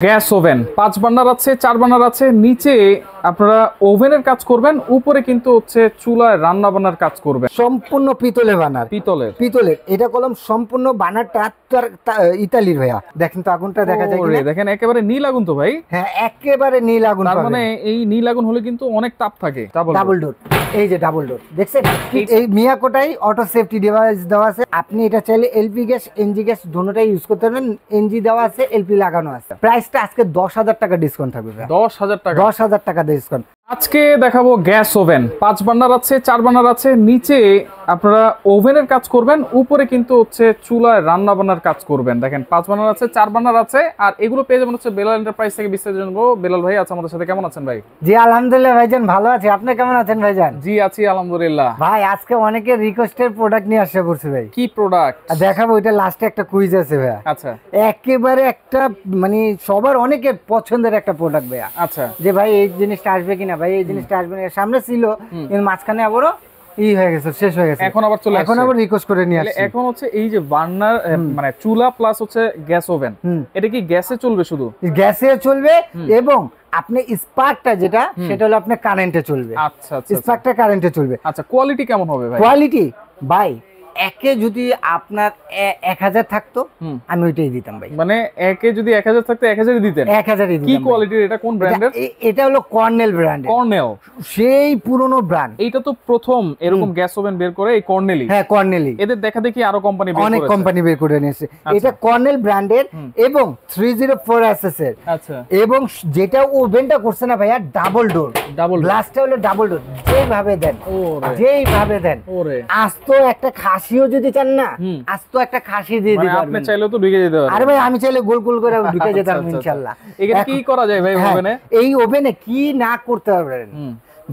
Gas oven 5 burner আছে, 4 burner আছে। নিচে আপনারা ওভেনের কাজ করবেন, উপরে কিন্তু হচ্ছে চুলায় রান্না বান্নার কাজ করবেন। সম্পূর্ণ পিতলে বানার, পিতলের এটা কলম সম্পূর্ণ বানারটা ইতালির ভাইয়া। দেখেন তো আগুনটা দেখা যায় কিনা, দেখেন একেবারে নীল আগুন তো ভাই। হ্যাঁ একেবারে নীল আগুন। তার মানে এই নীল আগুন হলে কিন্তু অনেক তাপ থাকে। ডাবল ডোর, এই যে ডাবল ডোর দেখছেন, এই মিয়াকোটাই অটো সেফটি ডিভাইস দেওয়া আছে। আপনি এটা চাইলে এলপি গ্যাস এনজি গ্যাস দুটোটাই ইউজ করতে পারবেন। এনজি দেওয়া আছে, এলপি লাগানো আছে। প্রাইসটা আজকে 10,000 টাকা ডিসকাউন্ট থাকবে। 10,000 টাকা, 10,000 টাকা ডিসকাউন্ট। আজকে দেখাবো গ্যাস ওভেন 5 বার্নার আছে, 4 বার্নার আছে। নিচে আপনারা ওভেনের কাজ করবেন, উপরে কিন্তু হচ্ছে চুলায় রান্না বান্নার কাজ করবেন। দেখেন 5 বার্নার আছে, 4 বার্নার আছে। আর এগুলো পেয়ে যাবেন হচ্ছে বেলাল এন্টারপ্রাইজ থেকে। বিস্তারিত জানবো। বেলাল ভাই আছে আমাদের সাথে। কেমন আছেন ভাই? জি আলহামদুলিল্লাহ ভাইজান, ভালো আছি। আপনি কেমন আছেন ভাইজান? জি আছি আলহামদুলিল্লাহ। ভাই আজকে অনেকের রিকোয়েস্টের প্রোডাক্ট নিয়ে আসছে করছি ভাই। কি প্রোডাক্ট দেখাবো? এটা লাস্টে একটা কুইজ আছে ভাইয়া। আচ্ছা, একেবারে একটা মানে সবার অনেকের পছন্দের একটা প্রোডাক্ট ভাইয়া। আচ্ছা, যে ভাই এই জিনিসটা আসবে কিনা, ভাই এই জিনিসটা আসবে না। সামনে ছিল কিন্তু মাঝখানে আবারও হয়ে গেছে, শেষ হয়ে গেছে। এখন আবার চলে আসছে। এখন আবার রিকোয়েস্ট করে নিয়ে আসছি। এখন হচ্ছে এই যে বার্নার মানে চুলা প্লাস হচ্ছে গ্যাস ওভেন, এটা কি গ্যাসে চলবে? শুধু গ্যাসে চলবে এবং আপনি স্পার্কটা যেটা সেটা হলো আপনার কারেন্টে চলবে। আচ্ছা আচ্ছা, স্পার্কটা কারেন্টে চলবে। আচ্ছা, কোয়ালিটি কেমন হবে ভাই? কোয়ালিটি ভাই একে যদি আপনার 1000 থাকতো আমি ওইটাই দিতাম ভাই। মানে একে যদি 1000 থাকতো 1000ই দিতেন? 1000ই দিতাম। কি কোয়ালিটির এটা? কোন ব্র্যান্ডের? এটা হলো কর্নেল ব্র্যান্ড। কর্নেল, সেই পুরনো ব্র্যান্ড। এইটা তো প্রথম এরকম গ্যাস ওভেন বের করে এই কর্নেলই। হ্যাঁ কর্নেলই। এদের দেখা দেখি আরো কোম্পানি বের করেছে, অনেক কোম্পানি বের করে নিয়েছে। এটা কর্নেল ব্র্যান্ডের এবং 304 এসএস এর। আচ্ছা, এবং যেটা ওভেনটা করছে না ভাইয়া ডাবল ডোর, ডাবল গ্লাসটা হলো ডাবল ডোর। যেভাবে দেন, ওরে যেভাবে দেন, ওরে আস্ত একটা খাসিও যদি চান না, আস্ত একটা খাসি দিয়ে দিতে পারবেন। আপনি চাইলেও তো ঢুকে যেতে পারেন। আরে ভাই আমি চাইলে গোল গোল করে ঢুকে যেতাম ইনশাআল্লাহ। এখানে কি করা যায় ভাই ওভেনে? এই ওভেনে কি না করতে পারবেন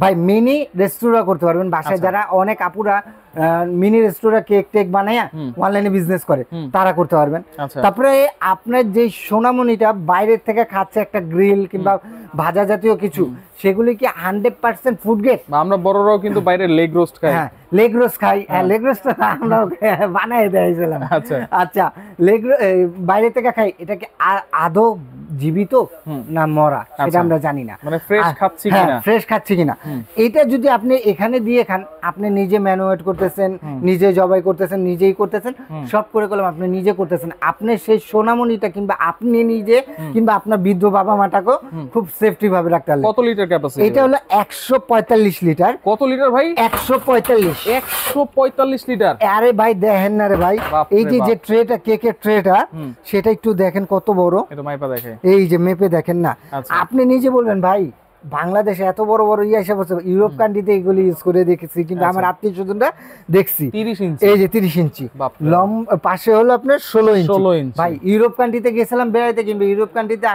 ভাই? মিনি রেস্টুরেন্ট করতে পারবেন বাসায়। যারা অনেক আপুরা মিনি রেস্টুরেন্ট কেক টেক বানায়া অনলাইনে বিজনেস করে, তারা করতে পারবেন। তারপরে আপনার যে সোনামণিটা বাইরের থেকে খাচ্ছে একটা গ্রিল কিংবা ভাজা জাতীয় কিছু, সেগুলি কি 100% ফুড গ্রেড? আমরা বড়রাও কিন্তু বাইরে লেগ রোস্ট খাই। হ্যাঁ লেগ রোস্ট খাই। হ্যাঁ লেগ রোস্ট আমরা বানাই দিয়েছিলাম। আচ্ছা আচ্ছা, লেগ বাইরে থেকে খাই। এটা কি আদৌ জীবিত না মরা সেটা আমরা জানি না। মানে ফ্রেশ খাচ্ছি কিনা, ফ্রেশ খাচ্ছি কিনা। এটা যদি আপনি এখানে দিয়ে খান, আপনি নিজে ম্যানুয়েট করতেছেন, নিজে জবাই করতেছেন, নিজেই করতেছেন, সব করে করলাম আপনি নিজে করতেছেন। আপনি সেই সোনামণিটা কিংবা আপনি নিজে কিংবা আপনার বৃদ্ধ বাবা মাটাকেও খুব সেফটি ভাবে রাখতে পারবেন। কত লিটার ক্যাপাসিটি? এটা হলো 145 লিটার। কত লিটার ভাই? 145। 145 লিটার। আরে ভাই দেখেন না রে ভাই, এই যে ট্রেটা, কেকের ট্রেটা, সেটা একটু দেখেন কত বড়। এটা মাইপা দেখে, এই যে মেপে দেখেন না। আপনি নিজে বলবেন ভাই বাংলাদেশে এত বড় বড় এসে বসে, ইউরোপ কান্ট্রিতে এগুলি ইউজ করে দেখেছি, কিন্তু আমার আত্মীয় স্বজনরা দেখছি 30 ইঞ্চি। এই যে 30 ইঞ্চি পাশে হলো আপনার 16 ইঞ্চি। ভাই ইউরোপ কান্ট্রিতে গেছিলাম বেড়াইতে, কিংবা ইউরোপ কান্ট্রিতে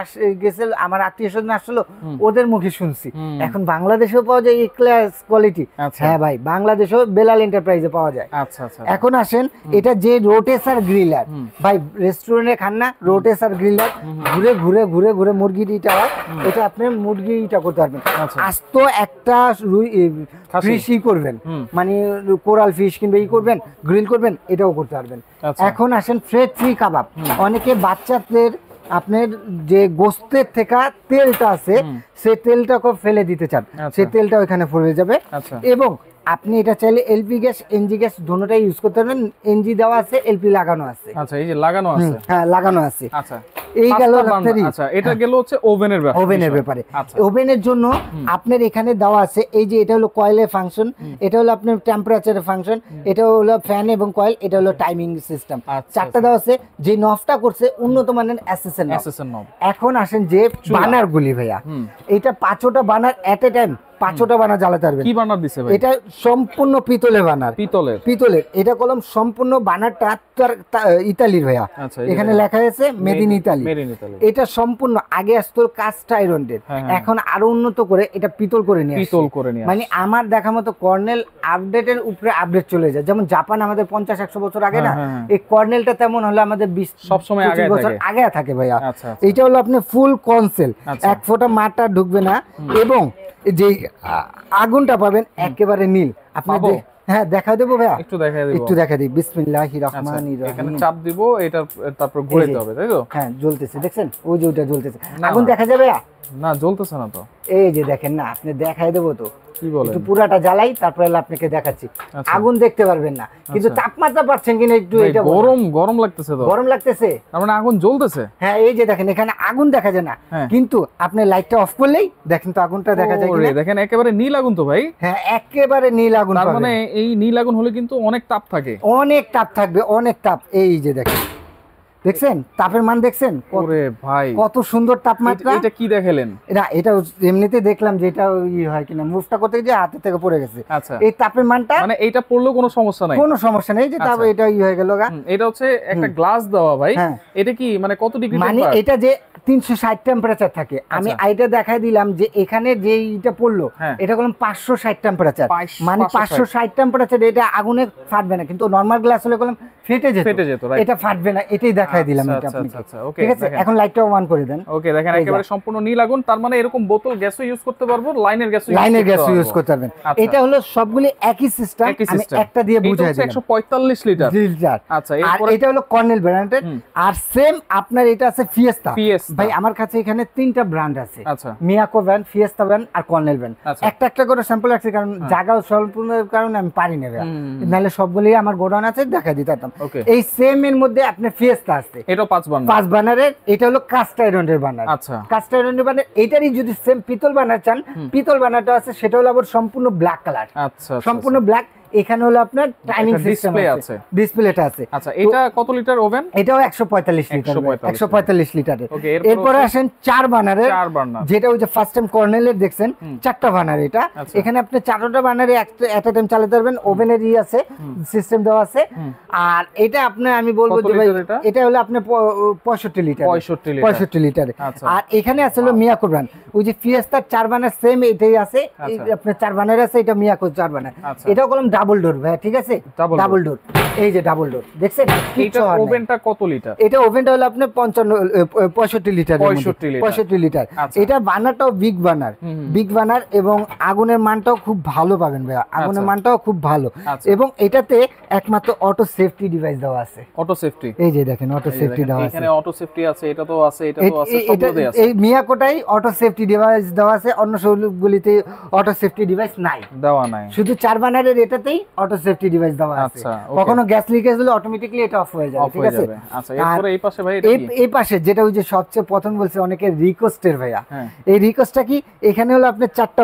গেছিল আমার আত্মীয় স্বজন আসলো, ওদের মুখে শুনছি। এখন বাংলাদেশেও পাওয়া যায় এই ক্লাস কোয়ালিটি। হ্যাঁ ভাই বাংলাদেশেও বেলাল এন্টারপ্রাইজে পাওয়া যায়। আচ্ছা আচ্ছা। এখন আসেন, এটা যে রোটেসার গ্রিলার ভাই, রেস্টুরেন্টে খান না রোটেসার গ্রিলার, ঘুরে ঘুরে ঘুরে ঘুরে মুরগিটা, এটা আপনি মুরগিটা করতে পারবেন। আস্ত একটা ফিশই করবেন, মানে কোরাল ফিশ কিংবা করবেন, গ্রিল করবেন, এটাও করতে পারবেন। এখন আসেন ফ্রেড ফ্রি কাবাব। অনেকে বাচ্চাদের আপনার যে গোস্তের থেকে তেলটা আছে, সেই তেলটাকে ফেলে দিতে চান, সেই তেলটা ওইখানে পড়ে যাবে। এবং আপনি এটা চাইলে এলপি গ্যাস এনজি গ্যাস দুটোটাই ইউজ করতে পারবেন। এনজি দেওয়া আছে, এলপি লাগানো আছে। আচ্ছা, এই যে লাগানো আছে। হ্যাঁ লাগানো আছে। আচ্ছা, এই গেল। আচ্ছা, এটা গেল হচ্ছে ওভেনের ব্যাপারে। ওভেনের ব্যাপারে ওভেনের জন্য আপনার এখানে দেওয়া আছে, এই যে এটা হলো কয়েলের ফাংশন, এটা হলো আপনার টেম্পারেচারের ফাংশন, এটা হলো ফ্যান এবং কয়েল, এটা হলো টাইমিং সিস্টেম। চারটা দেওয়া আছে। যে নবটা করছে উন্নত মানের এসএসএন নব। এখন আসেন যে বার্নার গুলি ভাইয়া, এটা 5টা বার্নার এট এ টাইম 5টা বার্নার জ্বালাতে পারবেন। কি বার্নার দিছে ভাই? এটা সম্পূর্ণ পিতলের বার্নার। পিতলের এটা কলম সম্পূর্ণ বার্নারটা ইতালির ভাইয়া। এখানে লেখা আছে মেড ইন ইতালি। এটা সম্পূর্ণ আগে আসতো কাস্ট আয়রনের, এখন আরো উন্নত করে এটা পিতল করে নিয়ে আসছে। মানে আমার দেখা মতো কর্নেল আপডেটের উপরে আপডেট চলে যায়। যেমন জাপান আমাদের 50-100 বছর আগে না, এই কর্নেলটা তেমন হলে আমাদের 20 সবসময় বছর আগে থাকে ভাইয়া। এইটা হলো আপনি ফুল কনসেল, এক ফোঁটা মাটা ঢুকবে না, এবং যে আগুনটা পাবেন একেবারে নীল। আপনি হ্যাঁ দেখা দেবো ভাইয়া, একটু দেখাই দেব। একটু দেখা দিই। বিসমিল্লাহির রহমানির এখানে রহিম। চাপ দিব, এটা তারপর ঘুরাইতে হবে, তাই তো? হ্যাঁ জ্বলতেছে, দেখছেন ওই যে ওইটা জ্বলতেছে। না, আগুন না। দেখা যাবে ভাইয়া? না, জ্বলতেছে না তো। এই যে দেখেন না, আপনি দেখাই দেবো তো, কি বলেন? একটু পুরাটা জ্বালাই তারপরে আপনাকে দেখাচ্ছি। আচ্ছা। আগুন দেখতে পারবেন না, কিন্তু আচ্ছা। তাপমাত্রা পাচ্ছেন কিনা একটু ভাই, এটা বলুন। গরম গরম লাগতেছে তো। গরম লাগতেছে? তার মানে আগুন জ্বলতেছে। হ্যাঁ এই যে দেখেন এখানে আগুন দেখা যায় না, হ্যাঁ। কিন্তু আপনি লাইটটা অফ করলেই দেখেন তো আগুনটা দেখা যায় ওরে, কিনা। দেখেন একেবারে নীল আগুন তো ভাই। হ্যাঁ একেবারে নীল আগুন তার পাবেন। মানে এই নীল আগুন হলে কিন্তু অনেক তাপ থাকে। অনেক তাপ থাকবে, অনেক তাপ। এই যে দেখেন, দেখছেন তাপের মান দেখছেন ওরে ভাই, কত সুন্দর তাপমাত্রা। এটা কি দেখালেন? না এটা এমনিতে দেখলাম যে এটা ই হয় কিনা, মুভটা করতে গিয়ে হাতে থেকে পড়ে গেছে। আচ্ছা, এই তাপের মানটা মানে এইটা পড়লেও কোনো সমস্যা নাই? কোনো সমস্যা নেই, যে তাপ আচ্ছা। এটা ই হয়ে গেল গা। এটা হচ্ছে একটা গ্লাস দেওয়া ভাই। হ্যাঁ। এটা কি মানে কত ডিগ্রি মানে টেম্পারেচার? এটা যে 360 টেম্পারেচার থাকে, আমি আচ্ছা। আইটা দেখাই দিলাম যে এখানে যে ইটা পড়লো হ্যাঁ। এটা করলাম 560 টেম্পারেচার, 560 মানে 560 টেম্পারেচার। এটা আগুনে ফাটবে না, কিন্তু নরমাল গ্লাস হলে করলাম ফেটে যেত, right? এটা ফাটবে না, এটাই দেখাই দিলাম এটা আচ্ছা, আপনাকে। আচ্ছা, ওকে, ঠিক আছে, দেখেন। এখন লাইটটা অন করে দেন। ওকে, দেখেন এই একেবারে যা। সম্পূর্ণ নীল আগুন। তার মানে এরকম বোতল গ্যাসও ইউজ করতে পারবো, লাইনের গ্যাসও লাইনের গ্যাস ইউজ করতে পারবেন। আচ্ছা। এটা হলো সবগুলি একই সিস্টেম, একই আমি সিস্টেম। একটা দিয়ে বুঝাই দিলাম। 145 লিটার। লিটার। আচ্ছা, আর এরপরে এটা হলো কর্নেল ব্র্যান্ডের। আর সেম আপনার এটা আছে ফিয়েস্তা। ফিয়েস্তা। ভাই আমার কাছে এখানে 3টা ব্র্যান্ড আছে, আচ্ছা। মিয়াকো ব্র্যান্ড, ফিয়েস্তা ব্র্যান্ড আর কর্নেল ব্র্যান্ড। আচ্ছা। একটা একটা করে স্যাম্পল রাখছি, কারণ জায়গা স্বল্পতার কারণে আমি পারি না ভাইয়া। নাহলে সবগুলোই আমার গোডাউন আছে, দেখা দিতাম। Okay. এই সেম এর মধ্যে আপনার ফিয়েস্তা আছে, এটাও 5 বার্নার। 5 বার্নারের। এটা হলো কাস্ট আয়রনের বার্নার। আচ্ছা। কাস্ট আয়রনের বার্নার। এটারই যদি সেম পিতল বার্নার চান, পিতল বার্নারটা আছে, সেটা হলো আবার সম্পূর্ণ ব্ল্যাক কালার, আচ্ছা, সম্পূর্ণ ব্ল্যাক। এখানে হলো আপনার টাইমিং একটা সিস্টেম display আছে, আছে। ডিসপ্লেটা আছে। আচ্ছা, এটা কত লিটার ওভেন? এটাও 145 লিটার, 145 লিটারের। Okay, এরপরে আসেন 4 বার্নারের, 4 বার্নার। যেটা ওই যে ফার্স্ট টাইম কর্নেলের দেখছেন 4টা বার্নার। এটা আচ্ছা। এখানে আপনি 4টা বার্নারে এট এ টাইম চালাতে পারবেন, ওভেনের ই আছে, সিস্টেম দেওয়া আছে। আর এটা আপনি আমি বলবো কত যে ভাই লিটার এটা? এটা হলো আপনি 65 লিটার, 65 লিটার। আচ্ছা। আর এখানে আছে হলো মিয়াকো ব্র্যান্ড, ওই যে ফিয়েস্তার 4 বার্নার সেম এটাই আছে। এই আচ্ছা। আপনার 4 বার্নার আছে, এটা মিয়াকো 4 বার্নার। আচ্ছা। এটাও কলম ডাবল ডোর ভাই, ঠিক আছে, Double ডাবল ডোর। এই যে ডাবল ডোর দেখছেন, কিচ্ছু এটা হওয়ার নাই। ওভেনটা কত লিটার? এটা ওভেনটা হলো আপনার 65 লিটার, 65 লিটার। আচ্ছা। এটা বার্নারটাও বিগ বার্নার, বিগ বার্নার, এবং আগুনের মানটাও খুব ভালো পাবেন ভাইয়া, আগুনের আচ্ছা। মানটাও খুব ভালো। আচ্ছা। এবং এটাতে একমাত্র অটো সেফটি ডিভাইস দেওয়া আছে। Auto safety. এই যে দেখেন অটো সেফটি দেওয়া আছে, এখানে অটো সেফটি আছে, এটা তো আছে, এটা তো আছে, এটা সবগুলোতেই আছে। এই মিয়াকোটাই অটো সেফটি ডিভাইস দেওয়া আছে, অন্য সবগুলিতে অটো সেফটি ডিভাইস নাই, দেওয়া নাই। শুধু 4 বার্নারের এটাতেই অটো সেফটি ডিভাইস দেওয়া আছে। আচ্ছা, okay. কখনো গ্যাস লিকেজ হলে অটোমেটিক্যালি এটা অফ হয়ে যাবে, অফ ঠিক হয়ে আছে। যাবে। আচ্ছা, এরপরে এই পাশে ভাই এটা কি? এই পাশে যেটা ওই যে সবচেয়ে প্রথম বলছে অনেকের রিকোয়েস্টের ভাইয়া, হ্যাঁ। এই রিকোয়েস্টটা কি, এখানে হলো আপনার 4টা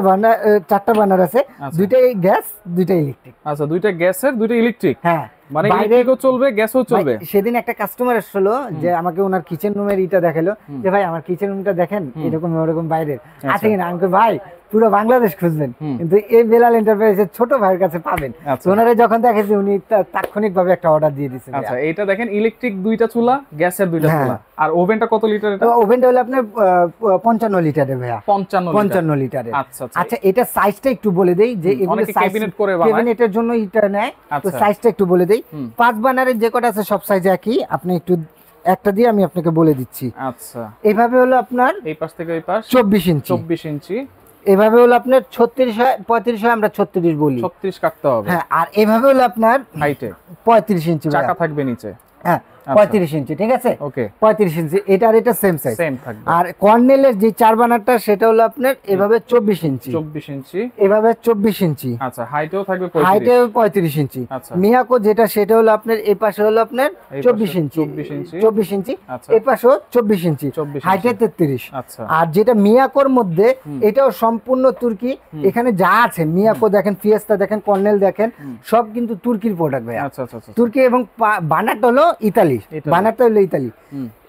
বার্নার আছে, আচ্ছা। 2টাই গ্যাস 2টাই ইলেকট্রিক। আচ্ছা, দুইটা গ্যাসের, দুইটা ইলেকট্রিক। হ্যাঁ, মানে বাইরে ইলেকট্রিকও চলবে, গ্যাসও চলবে। ভাই, সেদিন একটা কাস্টমার আসলো যে আমাকে ওনার কিচেন রুমের ইটা দেখালো, যে ভাই আমার কিচেন রুমটা দেখেন, এরকম ওরকম বাইরের আছে কিনা। আমি কই ভাই পুরো বাংলাদেশ খুঁজবেন, কিন্তু এই বেলাল এন্টারপ্রাইজের ছোট ভাইয়ের কাছে পাবেন। আচ্ছা। ওনারে যখন দেখেছি উনি তাৎক্ষণিকভাবে একটা অর্ডার দিয়ে দিয়েছেন। আচ্ছা, এটা দেখেন ইলেকট্রিক দুইটা চুলা, গ্যাসের দুইটা হ্যাঁ। চুলা। আর ওভেনটা কত লিটার এটা? ওভেনটা হলো আপনার 55 লিটারের ভাইয়া, 55 লিটারের। আচ্ছা, আচ্ছা। আচ্ছা, এটা সাইজটা একটু বলে দেই, যে এগুলো অনেকে cabinet করে বানায়। ক্যাবিনেটের জন্য এটা নেয়, তো আচ্ছা। সাইজটা একটু বলে দেই। 5 বার্নারের যে কটা আছে সব সাইজ একই, আপনি একটু একটা দিয়ে আমি আপনাকে বলে দিচ্ছি। আচ্ছা, এভাবে হলো আপনার এই পাশ থেকে ওই পাশ 24 ইঞ্চি, 24 ইঞ্চি। এভাবে হলো আপনার 36 হয়, 35 হয়, আমরা 36 বলি। 36 কাটতে হবে। হ্যাঁ, আর এভাবে হলো আপনার হাইটে 35 ইঞ্চি চাকা ভাইয়া। থাকবে নিচে। হ্যাঁ, 35 ইঞ্চি, ঠিক আছে, ওকে, 35 ইঞ্চি। এটা আর এটা সেম সাইজ। সেম থাকবে। আর কর্নেলের যে 4 বার্নারটা সেটা হলো আপনার এভাবে 24 ইঞ্চি, 24 ইঞ্চি। এভাবে 24 ইঞ্চি। আচ্ছা, হাইটেও থাকবে হাইটে 35। 35 ইঞ্চি। আচ্ছা। মিয়াকো যেটা সেটা হলো আপনার এই পাশে হলো আপনার এই 24 পাশে ইঞ্চি, 24 ইঞ্চি। 24 ইঞ্চি। আচ্ছা। এই পাশেও 24 ইঞ্চি, 24 হাইটে ইঞ্চি। 33। আচ্ছা, আর যেটা মিয়াকোর মধ্যে এটাও সম্পূর্ণ তুর্কি। এখানে যা আছে মিয়াকো দেখেন, ফিয়েস্তা দেখেন, কর্নেল দেখেন, সব কিন্তু তুর্কির প্রোডাক্ট ভাই। আচ্ছা, আচ্ছা, আচ্ছা। তুর্কি, এবং বানারটা হলো ইতালি, বানারটা হলো ইতালি।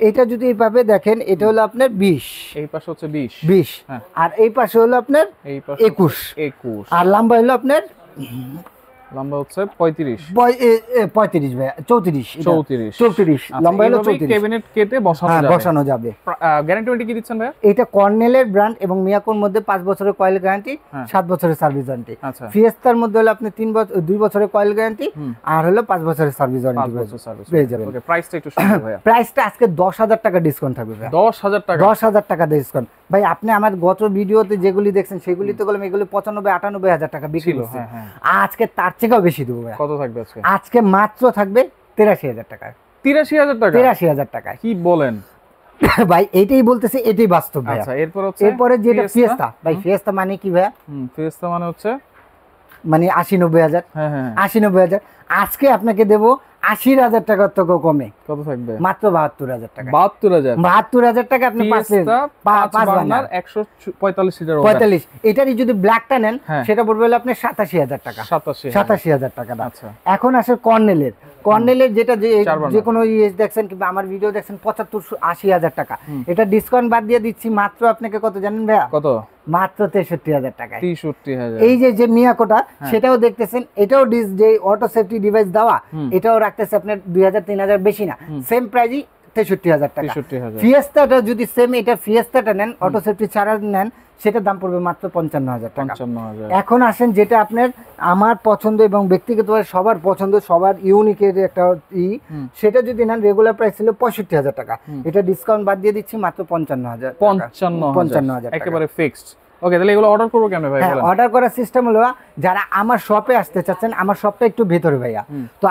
এটা যদি এইভাবে দেখেন, এটা হলো আপনার 20, এই পাশে হচ্ছে 20। 20। হ্যাঁ। আর এই পাশে হলো আপনার এই পাশে 21। 21। আর লম্বা হলো আপনার লম্বা হচ্ছে 35। 35 ভাই, 34। 34 লম্বা হলো 34। ক্যাবিনেট কেটে বসানো হ্যাঁ, যাবে। বসানো যাবে। গ্যারান্টি ওয়ারেন্টি কি দিচ্ছেন ভাই? এটা কর্নেলের ব্র্যান্ড, এবং মিয়াকোর মধ্যে 5 বছরের কয়েল গ্যারান্টি, হ্যাঁ। 7 বছরের সার্ভিস ওয়ারেন্টি। আচ্ছা, ফিয়েস্তার মধ্যে হলো আপনি 2 বছরের কয়েল গ্যারান্টি, আর হলো 5 বছরের সার্ভিস 5 ওয়ারেন্টি বছর সার্ভিস পেয়ে যাবেন। ওকে, প্রাইসটা একটু শুনুন ভাইয়া। প্রাইসটা আজকে 10,000 টাকা ডিসকাউন্ট থাকবে ভাই, 10,000 টাকা। 10,000 টাকা ডিসকাউন্ট। ভাই আপনি আমার গত ভিডিওতে যেগুলি দেখছেন সেগুলি তো বললাম এগুলি 95-98 হাজার টাকা বিক্রি ছিল, করছে। হ্যাঁ। আজকে তার থেকেও বেশি দেবো ভাই। কত থাকবে আজকে? আজকে মাত্র থাকবে 83,000 টাকা। 83,000 টাকা? 83,000 টাকায়। কি বলেন ভাই এইটাই বলতেছে, এটাই বাস্তব ভাই। আচ্ছা, এরপর হচ্ছে এরপরে যেটা ফিয়েস্তা ভাই, ফিয়েস্তা মানে কি ভাই? ফিয়েস্তা মানে হচ্ছে মানে 80-90 হাজার। হ্যাঁ হ্যাঁ 80-90 হাজার। আজকে আপনাকে দেবো 80,000 টাকার থেকে কমে, কত থাকবে? মাত্র 72,000 টাকা। 72,000? 72,000 টাকা আপনি পাচ্ছেন। পাঁচ বার্নার 145 লিটার ওভেন। 45। এটারই যদি ব্ল্যাকটা নেন হ্যাঁ। সেটা পড়বে হলো আপনার 87,000 টাকা। 87,000 টাকা দাম। আচ্ছা। এখন আসে কর্নেলের যেটা চার বার্নার। যে কোনো দেখছেন কিংবা আমার ভিডিও দেখছেন 75-80 হাজার টাকা। এটা ডিসকাউন্ট বাদ দিয়ে দিচ্ছি মাত্র আপনাকে কত জানেন ভাইয়া? কত? মাত্র 63,000 টাকায়। 63,000। এই যে মিয়াকোটা সেটাও দেখতেছেন, এটাও যে অটো সেফটি ডিভাইস দেওয়া, এটাও রাখতেছে আপনার 2,000-3,000 বেশি না, সেম প্রাইজই 63,000 টাকা। 63,000। ফিয়েস্তাটা যদি সেম এটা ফিয়েস্তাটা নেন, অটো সেফটি ছাড়া নেন, সেটার দাম পড়বে মাত্র 55,000 টাকা। 55,000। এখন আসেন যেটা আপনার আমার পছন্দ এবং ব্যক্তিগতভাবে সবার পছন্দ, সবার ইউনিকের একটা সেটা যদি নেন, রেগুলার প্রাইস ছিল 65,000 টাকা, এটা ডিসকাউন্ট বাদ দিয়ে দিচ্ছি মাত্র 55,000। 55,000 একেবারে ফিক্সড। ওকে, তাহলে এগুলো অর্ডার করবো কেমনে ভাই? হ্যাঁ, অর্ডার করার সিস্টেম হলো যারা আমার শপে আসতে চাচ্ছেন, আমার শপটা একটু ভেতরে ভাইয়া, তো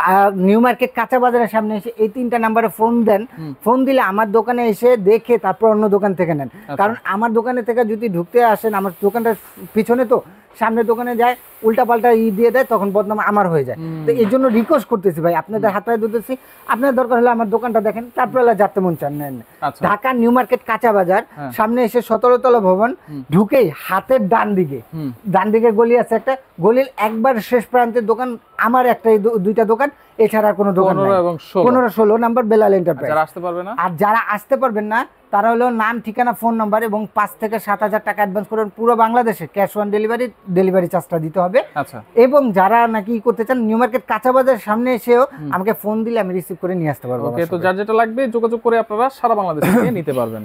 নিউ মার্কেট কাঁচা বাজারের সামনে এসে এই 3টা নাম্বারে ফোন দেন। ফোন দিলে আমার দোকানে এসে দেখে তারপর অন্য দোকান থেকে নেন। কারণ আমার দোকানে থেকে যদি ঢুকতে আসেন, আমার দোকানটার পিছনে তো, সামনের দোকানে যায় উল্টা পাল্টা দিয়ে দেয়, তখন বদনাম আমার হয়ে যায়। তো এই জন্য রিকোয়েস্ট করতেছি ভাই, আপনাদের হাত পায়ে দিতেছি, আপনার দরকার হলে আমার দোকানটা দেখেন, তারপর যাতে মন চান নেন। ঢাকা নিউ মার্কেট কাঁচা বাজার সামনে এসে 17 তলা ভবন ঢুকেই হাতের ডান দিকে গলি আছে একটা, গলির একবার শেষ প্রান্তের দোকান আমার, একটা 2টা দোকান, এছাড়া কোনো দোকান নেই। 15-16 নাম্বার বেলাল এন্টারপ্রাইজ। আর যারা আসতে পারবেন না তারা হলো নাম, ঠিকানা, ফোন নাম্বার এবং 5 থেকে 7,000 টাকা অ্যাডভান্স করবেন। পুরো বাংলাদেশে ক্যাশ অন ডেলিভারি চার্জটা দিতে হবে। এবং যারা নাকি করতে চান, নিউ মার্কেট কাঁচা বাজার সামনে এসেও আমাকে ফোন দিলে আমি রিসিভ করে নিয়ে আসতে পারবো। ওকে, তো যার যেটা লাগবে যোগাযোগ করে আপনারা সারা বাংলাদেশ থেকে নিতে পারবেন।